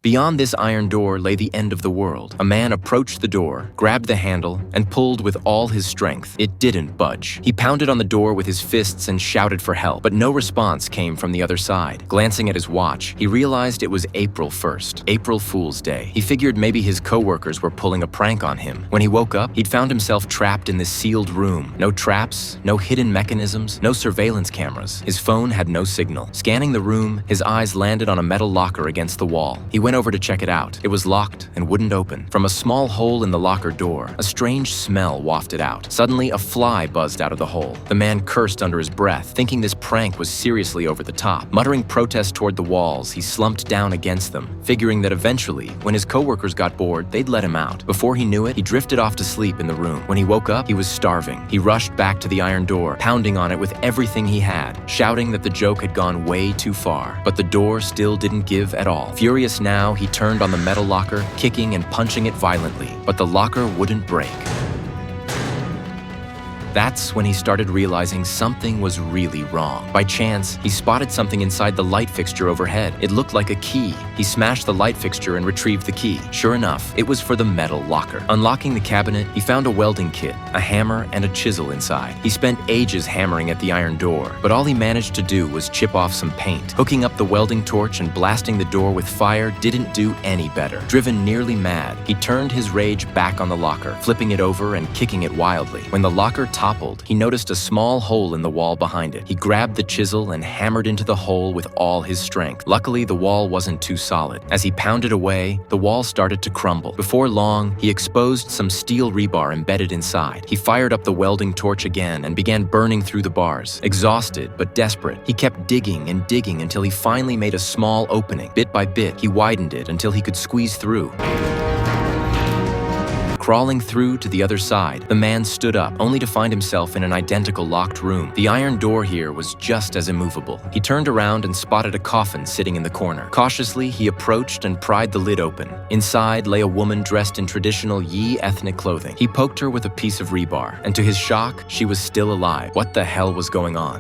Beyond this iron door lay the end of the world. A man approached the door, grabbed the handle, and pulled with all his strength. It didn't budge. He pounded on the door with his fists and shouted for help, but no response came from the other side. Glancing at his watch, he realized it was April 1st, April Fool's Day. He figured maybe his coworkers were pulling a prank on him. When he woke up, he'd found himself trapped in this sealed room. No traps, no hidden mechanisms, no surveillance cameras. His phone had no signal. Scanning the room, his eyes landed on a metal locker against the wall. He went over to check it out. It was locked and wouldn't open. From a small hole in the locker door, a strange smell wafted out. Suddenly, a fly buzzed out of the hole. The man cursed under his breath, thinking this prank was seriously over the top. Muttering protest toward the walls, he slumped down against them, figuring that eventually, when his coworkers got bored, they'd let him out. Before he knew it, he drifted off to sleep in the room. When he woke up, he was starving. He rushed back to the iron door, pounding on it with everything he had, shouting that the joke had gone way too far. But the door still didn't give at all. Furious now, he turned on the metal locker, kicking and punching it violently, but the locker wouldn't break. That's when he started realizing something was really wrong. By chance, he spotted something inside the light fixture overhead. It looked like a key. He smashed the light fixture and retrieved the key. Sure enough, it was for the metal locker. Unlocking the cabinet, he found a welding kit, a hammer, and a chisel inside. He spent ages hammering at the iron door, but all he managed to do was chip off some paint. Hooking up the welding torch and blasting the door with fire didn't do any better. Driven nearly mad, he turned his rage back on the locker, flipping it over and kicking it wildly. When the locker toppled, he noticed a small hole in the wall behind it. He grabbed the chisel and hammered into the hole with all his strength. Luckily, the wall wasn't too solid. As he pounded away, the wall started to crumble. Before long, he exposed some steel rebar embedded inside. He fired up the welding torch again and began burning through the bars. Exhausted but desperate, he kept digging and digging until he finally made a small opening. Bit by bit, he widened it until he could squeeze through. Crawling through to the other side, the man stood up, only to find himself in an identical locked room. The iron door here was just as immovable. He turned around and spotted a coffin sitting in the corner. Cautiously, he approached and pried the lid open. Inside lay a woman dressed in traditional Yi ethnic clothing. He poked her with a piece of rebar, and to his shock, she was still alive. What the hell was going on?